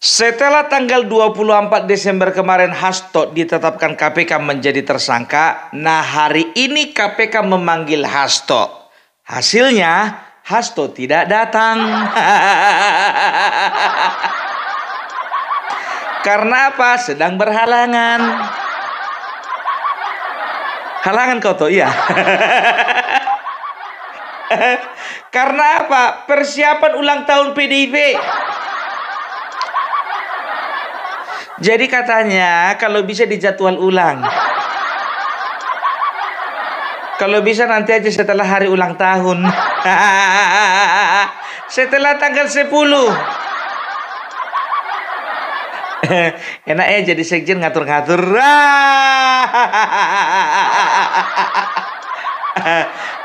Setelah tanggal 24 Desember kemarin Hasto ditetapkan KPK menjadi tersangka. Nah, hari ini KPK memanggil Hasto. Hasilnya Hasto tidak datang. Karena apa? Sedang berhalangan. Halangan kau toh, iya. Karena apa? Persiapan ulang tahun PDIP. Jadi katanya kalau bisa dijadwal ulang. Kalau bisa nanti aja setelah hari ulang tahun. Setelah tanggal 10. Enak ya jadi sekjen ngatur-ngatur.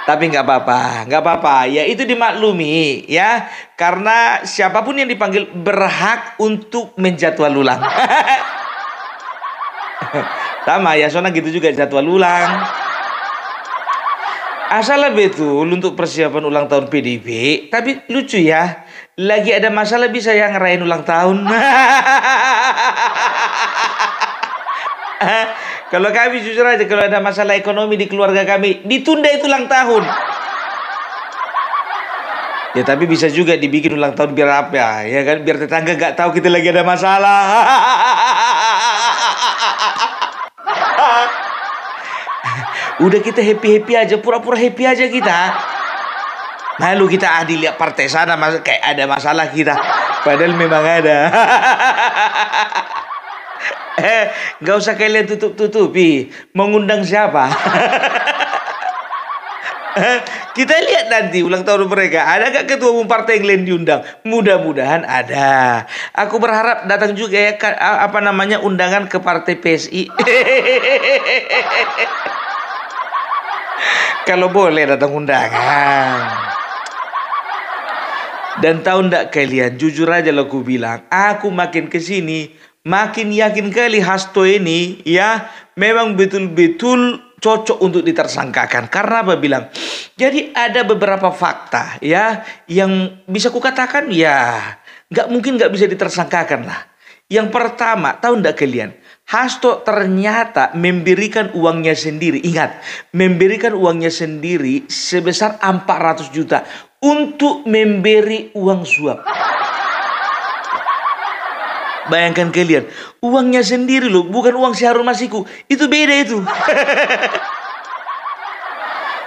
Tapi nggak apa-apa, ya itu dimaklumi ya, karena siapapun yang dipanggil berhak untuk menjadwal ulang. Sama ya, Sona gitu juga jadwal ulang. Asal betul untuk persiapan ulang tahun PDIP, tapi lucu ya, lagi ada masalah bisa yang ngerayain ulang tahun. Kalau kami jujur aja, kalau ada masalah ekonomi di keluarga kami, ditunda itu ulang tahun. Ya tapi bisa juga dibikin ulang tahun biar apa ya kan, biar tetangga gak tahu kita lagi ada masalah. Udah kita happy aja, pura-pura happy aja kita. Malu kita lihat partai sana kayak ada masalah kita, padahal memang ada. Gak usah kalian tutup-tutupi. Mengundang siapa? Kita lihat nanti ulang tahun mereka. Ada gak ketua umum partai yang lain diundang? Mudah-mudahan ada. Aku berharap datang juga ya, undangan ke partai PSI. Kalau boleh datang undangan. Dan tahu ndak kalian, jujur aja lo aku bilang, aku makin kesini makin yakin kali Hasto ini ya memang betul-betul cocok untuk ditersangkakan. Karena apa bilang? Jadi ada beberapa fakta ya yang bisa kukatakan ya nggak bisa ditersangkakan lah. Yang pertama, tahu ndak kalian? Hasto ternyata memberikan uangnya sendiri. Ingat, memberikan uangnya sendiri sebesar 400 juta untuk memberi uang suap. Bayangkan kalian, uangnya sendiri loh, bukan uang si Harun Masiku. Itu beda itu.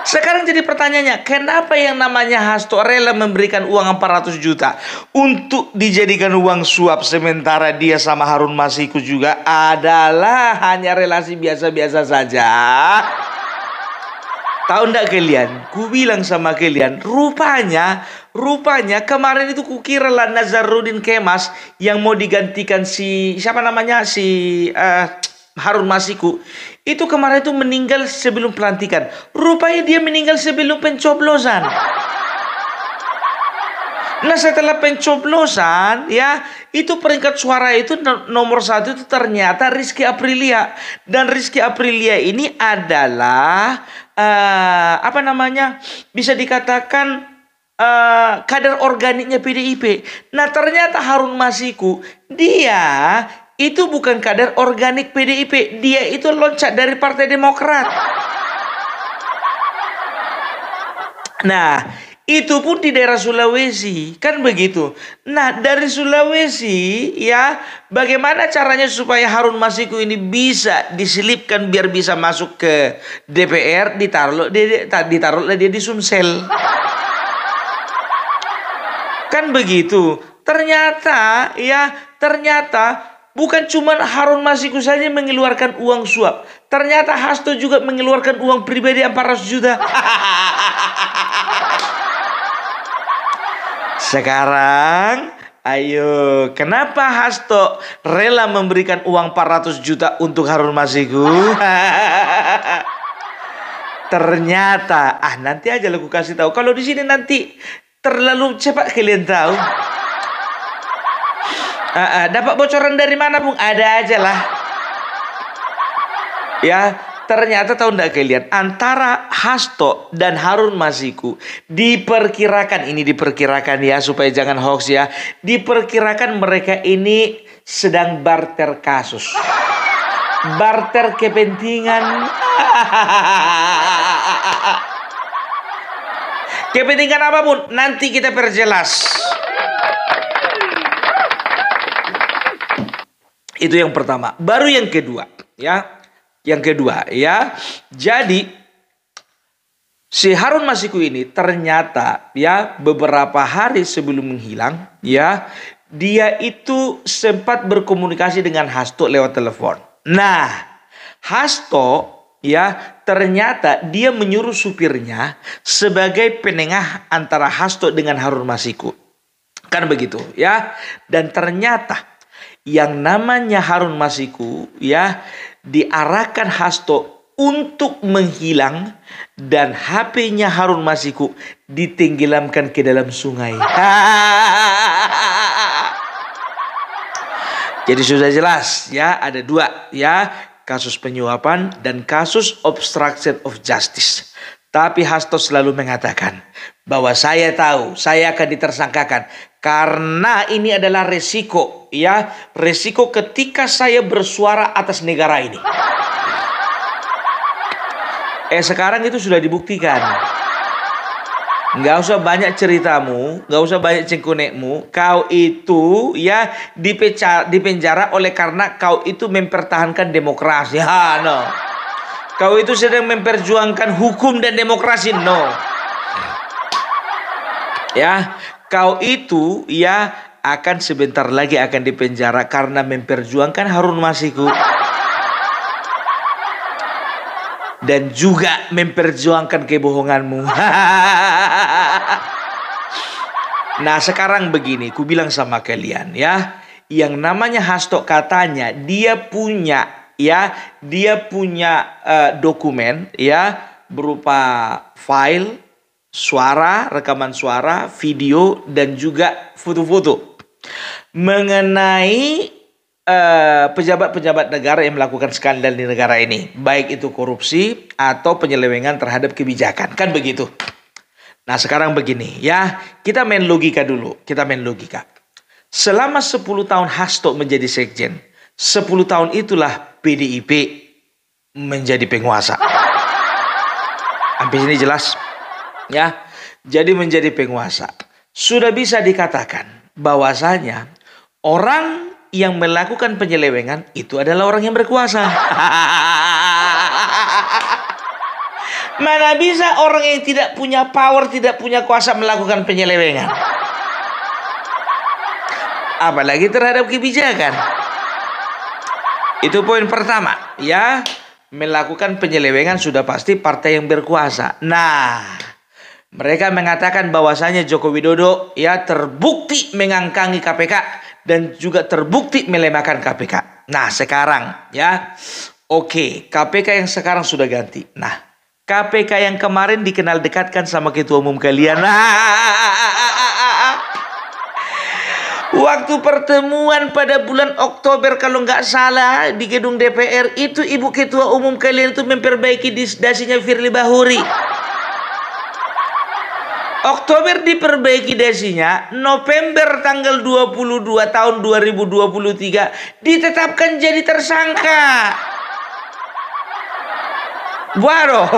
Sekarang jadi pertanyaannya, kenapa yang namanya Hasto rela memberikan uang 400 juta untuk dijadikan uang suap, sementara dia sama Harun Masiku juga adalah hanya relasi biasa-biasa saja? Tahu ndak kalian? Ku bilang sama kalian, rupanya kemarin itu kukira lah Nazarudin Kemas yang mau digantikan si Harun Masiku. Itu kemarin itu meninggal sebelum pelantikan. Rupanya dia meninggal sebelum pencoblosan. Nah setelah pencoblosan ya, itu peringkat suara itu nomor 1 itu ternyata Rizky Aprilia. Dan Rizky Aprilia ini adalah bisa dikatakan kader organiknya PDIP. Nah ternyata Harun Masiku dia itu bukan kader organik PDIP. Dia itu loncat dari Partai Demokrat. Nah itu pun di daerah Sulawesi, kan begitu. Nah dari Sulawesi ya, bagaimana caranya supaya Harun Masiku ini bisa diselipkan biar bisa masuk ke DPR, ditaruhlah dia di Sumsel. Kan begitu. Ternyata bukan cuma Harun Masiku saja mengeluarkan uang suap. Ternyata Hasto juga mengeluarkan uang pribadi 400 juta. Sekarang, ayo, kenapa Hasto rela memberikan uang 400 juta untuk Harun Masiku? Ternyata, nanti aja aku kasih tahu. Kalau di sini nanti terlalu cepat kalian tahu. Dapat bocoran dari mana pun ada aja lah. Ya, ternyata tahu ndak kalian, antara Hasto dan Harun Masiku diperkirakan, ini diperkirakan ya supaya jangan hoax ya, diperkirakan mereka ini sedang barter kasus, barter kepentingan. Kepentingan apapun nanti kita perjelas. Itu yang pertama. Baru yang kedua ya. Yang kedua ya. Jadi si Harun Masiku ini ternyata ya beberapa hari sebelum menghilang ya, dia itu sempat berkomunikasi dengan Hasto lewat telepon. Nah, Hasto ya ternyata dia menyuruh supirnya sebagai penengah antara Hasto dengan Harun Masiku. Kan begitu ya. Dan ternyata yang namanya Harun Masiku ya diarahkan Hasto untuk menghilang dan HP-nya Harun Masiku ditenggelamkan ke dalam sungai. Jadi sudah jelas ya, ada dua ya, kasus penyuapan dan kasus obstruction of justice. Tapi Hasto selalu mengatakan bahwa saya tahu saya akan ditersangkakan karena ini adalah resiko ya, resiko ketika saya bersuara atas negara ini. Sekarang itu sudah dibuktikan. Nggak usah banyak ceritamu, nggak usah banyak cengkonekmu. Kau itu ya dipenjara oleh karena kau itu mempertahankan demokrasi. No. Kau itu sedang memperjuangkan hukum dan demokrasi. No. Ya, kau itu ya akan sebentar lagi akan dipenjara karena memperjuangkan Harun Masiku. Dan juga memperjuangkan kebohonganmu. Nah sekarang begini, ku bilang sama kalian ya, yang namanya Hasto katanya dia punya dokumen ya berupa file suara, rekaman suara, video dan juga foto-foto mengenai pejabat-pejabat negara yang melakukan skandal di negara ini, baik itu korupsi atau penyelewengan terhadap kebijakan, kan begitu. Nah sekarang begini ya, kita main logika dulu, kita main logika. Selama 10 tahun Hasto menjadi sekjen, 10 tahun itulah PDIP menjadi penguasa. Sampai sini jelas ya. Jadi menjadi penguasa, sudah bisa dikatakan bahwasanya orang yang melakukan penyelewengan itu adalah orang yang berkuasa. Mana bisa orang yang tidak punya power, tidak punya kuasa melakukan penyelewengan? Apalagi terhadap kebijakan. Itu poin pertama ya. Melakukan penyelewengan sudah pasti partai yang berkuasa. Nah, mereka mengatakan bahwasanya Joko Widodo ya terbukti mengangkangi KPK dan juga terbukti melemahkan KPK. Nah sekarang ya, oke, KPK yang sekarang sudah ganti. Nah KPK yang kemarin dikenal dekatkan sama ketua umum kalian. Waktu pertemuan pada bulan Oktober kalau nggak salah di gedung DPR itu, ibu ketua umum kalian itu memperbaiki dasinya Firly Bahuri. Oktober diperbaiki dasinya, November tanggal 22 tahun 2023 ditetapkan jadi tersangka. Waduh.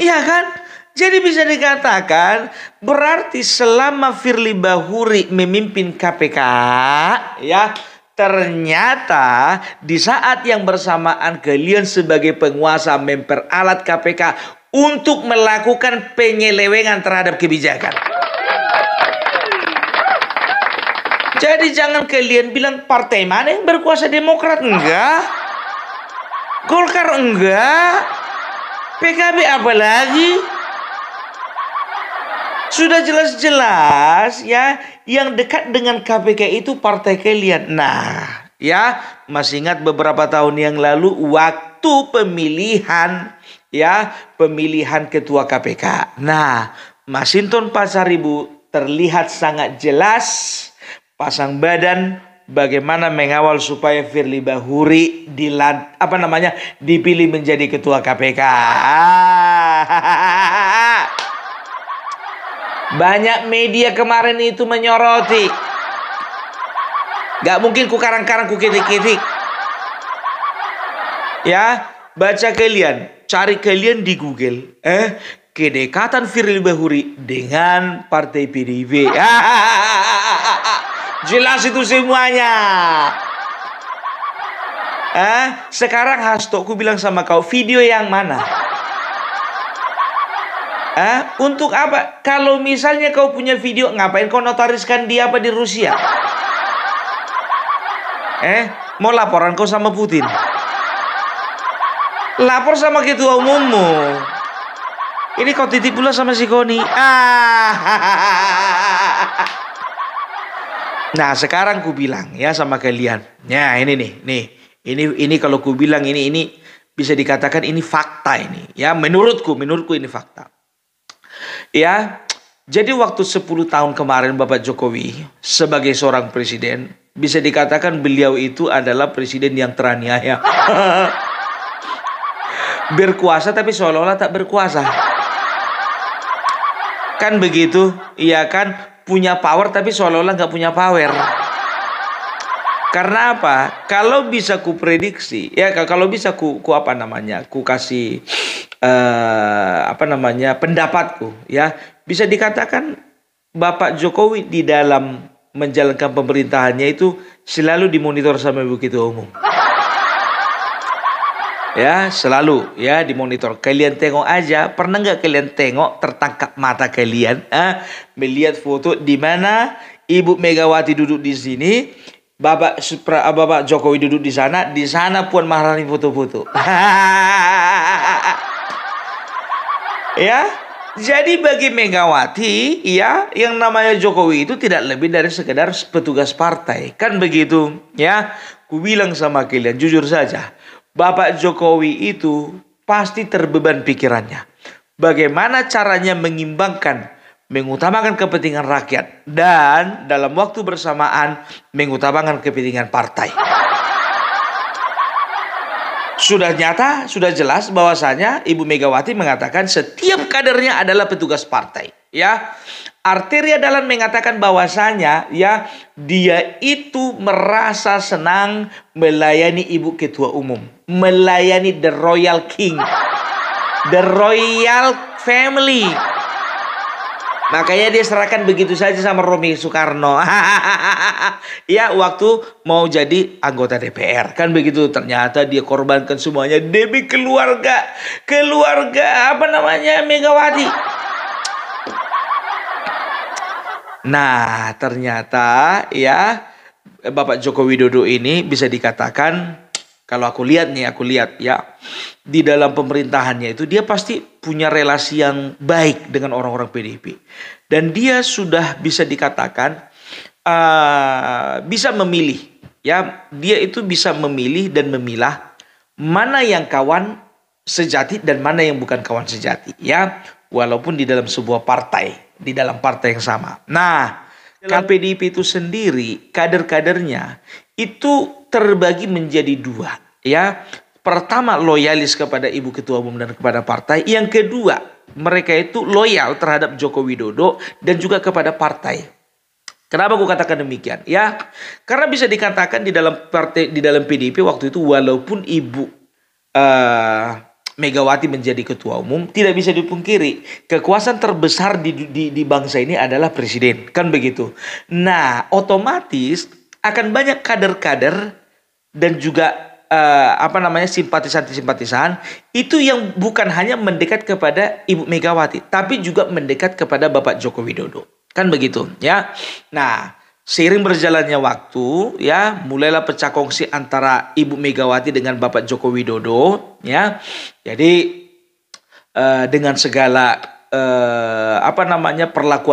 Iya kan? Jadi bisa dikatakan berarti selama Firly Bahuri memimpin KPK ya, ternyata di saat yang bersamaan kalian sebagai penguasa memperalat KPK untuk melakukan penyelewengan terhadap kebijakan. Jadi jangan kalian bilang partai mana yang berkuasa, Demokrat enggak, Golkar enggak, PKB apalagi. Sudah jelas-jelas ya, yang dekat dengan KPK itu partai kalian. Nah ya, masih ingat beberapa tahun yang lalu waktu pemilihan ya, pemilihan ketua KPK. Nah, Masinton Pasaribu terlihat sangat jelas pasang badan bagaimana mengawal supaya Firly Bahuri dipilih menjadi ketua KPK. Banyak media kemarin itu menyoroti. Gak mungkin ku karang-karang ku kitik-kitik. Ya, baca kalian, cari kalian di Google, kedekatan Firly Bahuri dengan Partai PDIP. Jelas itu semuanya. Sekarang Hasto, ku bilang sama kau, video yang mana? Untuk apa? Kalau misalnya kau punya video, ngapain kau notariskan dia apa di Rusia? Mau laporan kau sama Putin? Lapor sama ketua umummu. Ini kau titip pula sama si Koni. Nah, sekarang ku bilang ya sama kalian. Ya, ini nih. Ini kalau ku bilang ini bisa dikatakan ini fakta ini. Ya, menurutku ini fakta. Ya, jadi waktu 10 tahun kemarin Bapak Jokowi sebagai seorang presiden, bisa dikatakan beliau itu adalah presiden yang teraniaya. Berkuasa tapi seolah-olah tak berkuasa. Kan begitu? Iya kan? Punya power tapi seolah-olah gak punya power. Karena apa? Kalau bisa ku prediksi, ya kalau bisa ku kasih pendapatku, ya bisa dikatakan Bapak Jokowi di dalam menjalankan pemerintahannya itu selalu dimonitor sama Ibu Ketua Umum. Ya, selalu ya dimonitor. Kalian tengok aja, pernah nggak kalian tengok tertangkap mata kalian melihat foto di mana Ibu Megawati duduk di sini, Bapak Jokowi duduk di sana Puan Maharani foto-foto. Ya, jadi bagi Megawati, ya, yang namanya Jokowi itu tidak lebih dari sekedar petugas partai. Kan begitu, ya. Ku bilang sama kalian, jujur saja, Bapak Jokowi itu pasti terbeban pikirannya. Bagaimana caranya mengutamakan kepentingan rakyat dan dalam waktu bersamaan mengutamakan kepentingan partai. Sudah nyata, sudah jelas bahwasanya Ibu Megawati mengatakan setiap kadernya adalah petugas partai. Ya, Arteria Dahlan mengatakan bahwasanya ya dia itu merasa senang melayani Ibu Ketua Umum, melayani the Royal King, the Royal Family. Makanya dia serahkan begitu saja sama Romi Soekarno. Ya, waktu mau jadi anggota DPR. Kan begitu, ternyata dia korbankan semuanya demi keluarga Megawati. Nah, ternyata ya Bapak Joko Widodo ini bisa dikatakan, kalau aku lihat ya, di dalam pemerintahannya itu dia pasti punya relasi yang baik dengan orang-orang PDIP. Dan dia sudah bisa dikatakan bisa memilih. Ya, dia itu bisa memilih dan memilah mana yang kawan sejati dan mana yang bukan kawan sejati. Ya, walaupun di dalam sebuah partai, di dalam partai yang sama. Nah, dalam PDIP itu sendiri, kader-kadernya itu terbagi menjadi dua. Ya, pertama loyalis kepada Ibu Ketua Umum dan kepada partai. Yang kedua, mereka itu loyal terhadap Joko Widodo dan juga kepada partai. Kenapa aku katakan demikian? Ya, karena bisa dikatakan di dalam PDIP waktu itu walaupun Ibu Megawati menjadi ketua umum, tidak bisa dipungkiri kekuasaan terbesar di bangsa ini adalah presiden, kan begitu. Nah, otomatis akan banyak kader-kader dan juga simpatisan itu yang bukan hanya mendekat kepada Ibu Megawati, tapi juga mendekat kepada Bapak Joko Widodo. Kan begitu, ya. Nah, seiring berjalannya waktu, ya, mulailah pecah kongsi antara Ibu Megawati dengan Bapak Joko Widodo, ya. Jadi dengan segala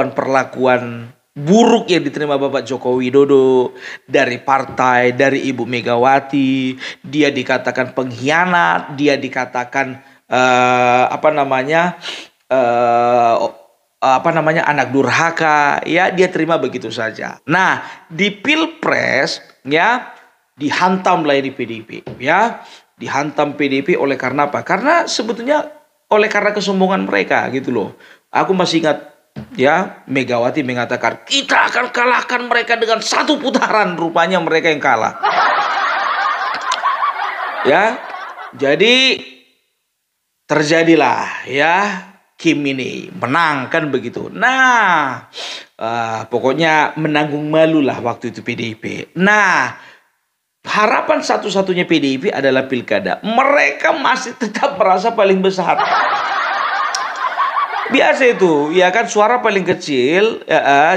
perlakuan buruk yang diterima Bapak Joko Widodo dari partai, dari Ibu Megawati, dia dikatakan pengkhianat, dia dikatakan anak durhaka, ya dia terima begitu saja. Nah, di Pilpres ya dihantamlah ini PDIP, ya. Dihantam PDIP oleh karena apa? Karena sebetulnya karena kesombongan mereka gitu loh. Aku masih ingat ya Megawati mengatakan kita akan kalahkan mereka dengan 1 putaran, rupanya mereka yang kalah. Ya, jadi terjadilah ya Kim ini menang kan begitu. Nah, pokoknya menanggung malu lah waktu itu PDIP. Nah, harapan satu-satunya PDIP adalah pilkada. Mereka masih tetap merasa paling besar. Biasa itu, ya kan, suara paling kecil,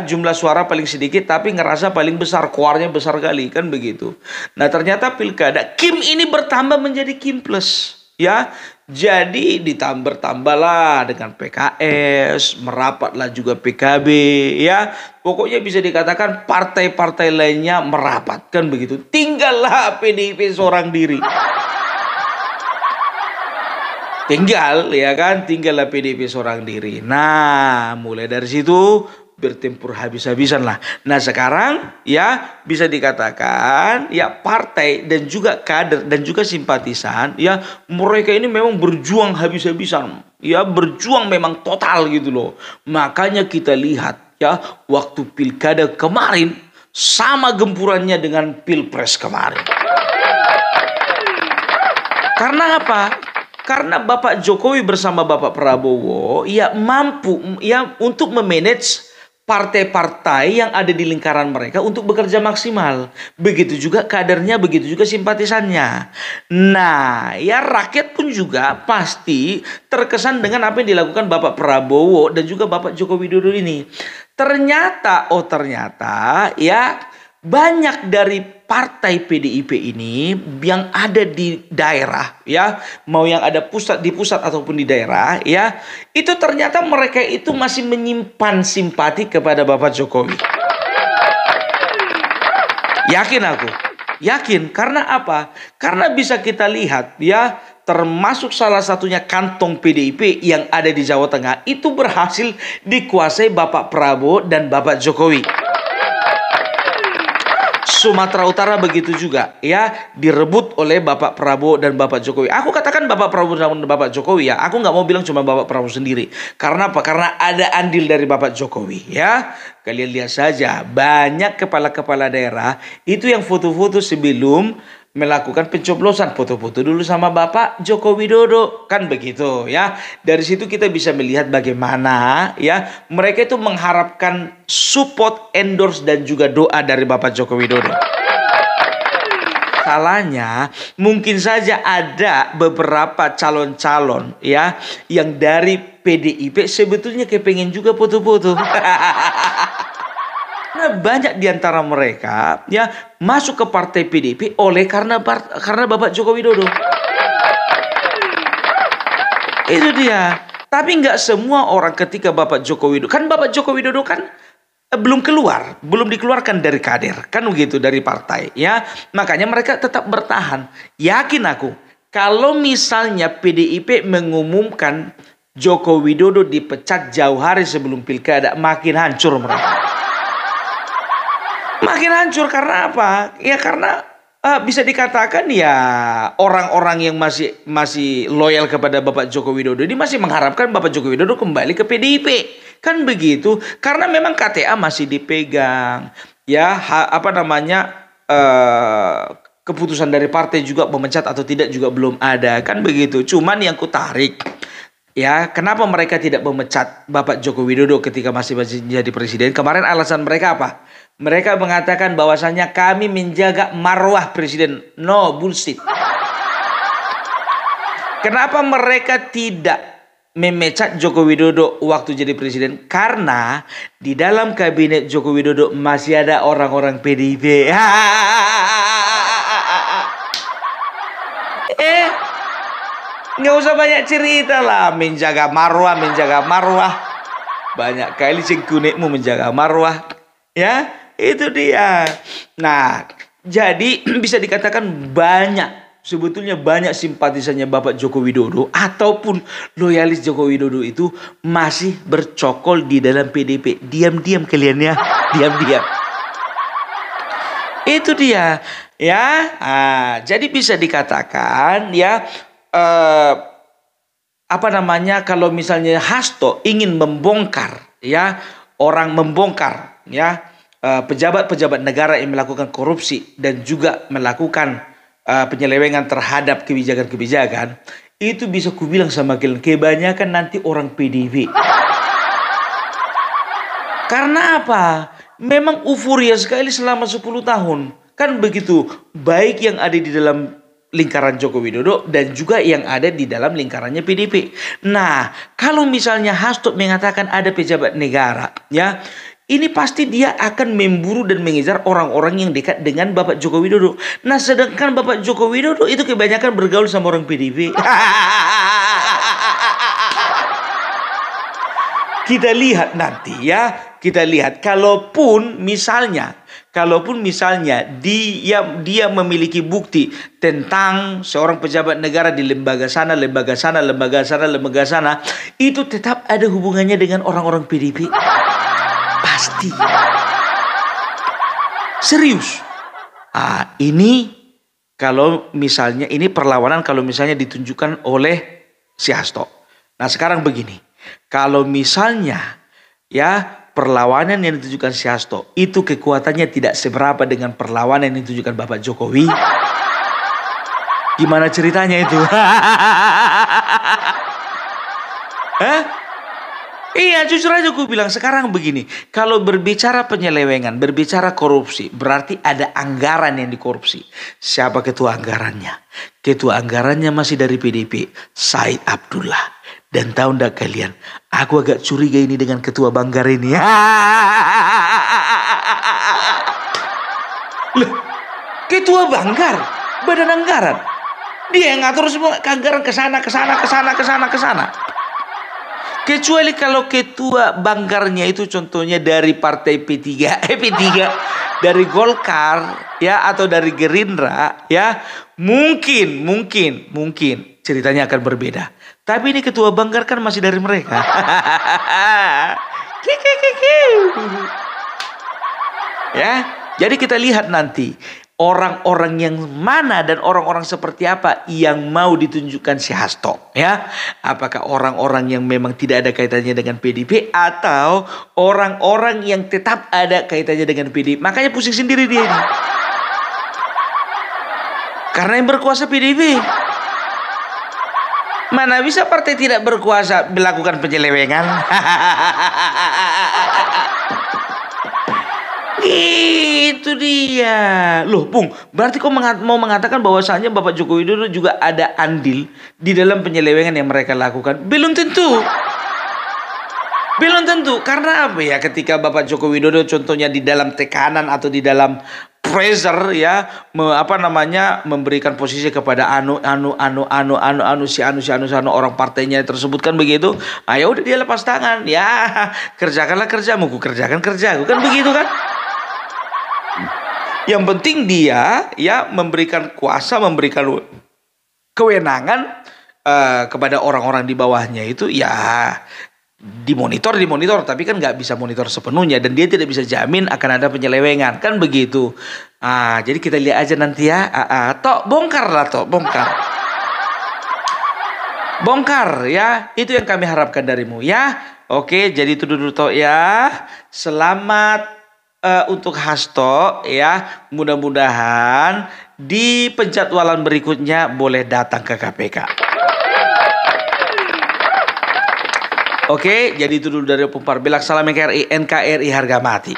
jumlah suara paling sedikit, tapi ngerasa paling besar, keluarnya besar kali, kan begitu. Nah, ternyata pilkada, Kim ini bertambah menjadi Kim plus, ya. Jadi ditambah-tambahlah dengan PKS, merapatlah juga PKB, ya. Pokoknya bisa dikatakan partai-partai lainnya merapat, kan begitu. Tinggallah PDIP seorang diri. Tinggallah PDIP seorang diri. Nah, mulai dari situ bertempur habis-habisan lah. Nah, sekarang ya bisa dikatakan ya partai dan juga kader dan juga simpatisan ya mereka ini memang berjuang habis-habisan. Ya berjuang memang total gitu loh. Makanya kita lihat ya waktu pilkada kemarin sama gempurannya dengan pilpres kemarin. Karena apa? Karena Bapak Jokowi bersama Bapak Prabowo ya mampu ya untuk memanage partai-partai yang ada di lingkaran mereka untuk bekerja maksimal. Begitu juga kadernya, begitu juga simpatisannya. Nah, ya rakyat pun juga pasti terkesan dengan apa yang dilakukan Bapak Prabowo dan juga Bapak Joko Widodo ini. Ternyata ya banyak dari partai PDIP ini yang ada di daerah ya, mau yang ada di pusat ataupun di daerah ya, itu ternyata mereka itu masih menyimpan simpati kepada Bapak Jokowi. Yakin karena apa? Karena bisa kita lihat ya, termasuk salah satunya kantong PDIP yang ada di Jawa Tengah itu berhasil dikuasai Bapak Prabowo dan Bapak Jokowi. Sumatera Utara begitu juga ya, direbut oleh Bapak Prabowo dan Bapak Jokowi. Aku katakan Bapak Prabowo dan Bapak Jokowi ya. Aku nggak mau bilang cuma Bapak Prabowo sendiri. Karena apa? Karena ada andil dari Bapak Jokowi ya. Kalian lihat saja banyak kepala-kepala daerah itu yang foto-foto sebelum melakukan pencoblosan, foto-foto dulu sama Bapak Joko Widodo, kan begitu ya. Dari situ kita bisa melihat bagaimana ya mereka itu mengharapkan support, endorse dan juga doa dari Bapak Joko Widodo. Salahnya mungkin saja ada beberapa calon-calon ya yang dari PDIP sebetulnya kepengen juga foto-foto. Karena banyak di antara mereka ya masuk ke partai PDIP karena Bapak Joko Widodo. Itu dia. Tapi nggak semua orang ketika Bapak Joko Widodo, kan Bapak Joko Widodo kan belum dikeluarkan dari kader, kan begitu, dari partai ya. Makanya mereka tetap bertahan. Yakin aku, kalau misalnya PDIP mengumumkan Joko Widodo dipecat jauh hari sebelum pilkada, makin hancur mereka. Makin hancur karena apa? Ya karena bisa dikatakan ya orang-orang yang masih loyal kepada Bapak Joko Widodo ini masih mengharapkan Bapak Joko Widodo kembali ke PDIP. Kan begitu? Karena memang KTA masih dipegang. Ya, keputusan dari partai juga memecat atau tidak juga belum ada. Kan begitu. Cuman yang kutarik ya, kenapa mereka tidak memecat Bapak Joko Widodo ketika masih jadi presiden? Kemarin alasan mereka apa? Mereka mengatakan bahwasannya kami menjaga marwah presiden. No, bullshit. Kenapa mereka tidak memecat Joko Widodo waktu jadi presiden? Karena di dalam kabinet Joko Widodo masih ada orang-orang PDIP. Nggak usah banyak cerita lah. Menjaga marwah. Banyak kali cengkunekmu menjaga marwah. Ya, itu dia. Nah, jadi bisa dikatakan banyak sebetulnya banyak simpatisannya Bapak Joko Widodo ataupun loyalis Joko Widodo itu masih bercokol di dalam PDP. Diam-diam kalian ya, diam-diam. Itu dia, ya. Jadi bisa dikatakan ya, apa namanya, kalau misalnya Hasto ingin membongkar, ya, orang membongkar, ya, pejabat-pejabat negara yang melakukan korupsi dan juga melakukan penyelewengan terhadap kebijakan-kebijakan, itu bisa kubilang sama kalian, kebanyakan nanti orang PDB. Karena apa? Memang euforia sekali selama 10 tahun. Kan begitu, baik yang ada di dalam lingkaran Joko Widodo dan juga yang ada di dalam lingkarannya PDP. Nah, kalau misalnya Hasto mengatakan ada pejabat negara, ya, ini pasti dia akan memburu dan mengejar orang-orang yang dekat dengan Bapak Joko Widodo. Nah, sedangkan Bapak Joko Widodo itu kebanyakan bergaul sama orang PDB. Kita lihat nanti ya, kita lihat kalaupun misalnya dia memiliki bukti tentang seorang pejabat negara di lembaga sana, itu tetap ada hubungannya dengan orang-orang PDP. Pasti. Serius. Ini kalau misalnya ini perlawanan kalau misalnya ditunjukkan oleh si Hasto. Nah, sekarang begini. Kalau misalnya ya perlawanan yang ditunjukkan si Hasto itu kekuatannya tidak seberapa dengan perlawanan yang ditunjukkan Bapak Jokowi, gimana ceritanya itu? Iya, jujur aja gue bilang sekarang begini. Kalau berbicara penyelewengan, berbicara korupsi, berarti ada anggaran yang dikorupsi. Siapa ketua anggarannya? Ketua anggarannya masih dari PDP, Said Abdullah. Dan tahu ndak kalian, aku agak curiga ini dengan ketua Banggar ini. Loh, ketua Banggar, badan anggaran. Dia yang ngatur semua anggaran ke sana. Kecuali kalau ketua Banggarnya itu contohnya dari partai P3, dari Golkar ya atau dari Gerindra ya, mungkin ceritanya akan berbeda. Tapi ini ketua Banggar kan masih dari mereka. Ya, jadi kita lihat nanti orang-orang yang mana dan orang-orang seperti apa yang mau ditunjukkan si Hasto ya. Apakah orang-orang yang memang tidak ada kaitannya dengan PDP atau orang-orang yang tetap ada kaitannya dengan PDP. Makanya pusing sendiri dia ini. Karena yang berkuasa PDP. Mana bisa partai tidak berkuasa melakukan penyelewengan? Itu dia. Loh, Bung, berarti kau mau mengatakan bahwasanya Bapak Joko Widodo juga ada andil di dalam penyelewengan yang mereka lakukan? Belum tentu. Karena apa ya? Ketika Bapak Joko Widodo contohnya di dalam tekanan atau di dalam pressure ya, memberikan posisi kepada si anu orang partainya tersebut kan begitu. Ayo udah dia lepas tangan. Ya, kerjakanlah kerjamu, ku kerjakan kerjaku. Kan begitu kan? Yang penting dia ya memberikan kuasa, memberikan kewenangan kepada orang-orang di bawahnya itu ya dimonitor, tapi kan nggak bisa monitor sepenuhnya dan dia tidak bisa jamin akan ada penyelewengan kan begitu. Jadi kita lihat aja nanti ya. Bongkar ya, itu yang kami harapkan darimu ya. Oke, jadi itu dulu toh ya. Selamat untuk Hasto ya, mudah-mudahan di penjadwalan berikutnya boleh datang ke KPK. Oke, jadi itu dulu dari Opung Parbilak. Salam NKRI, harga mati.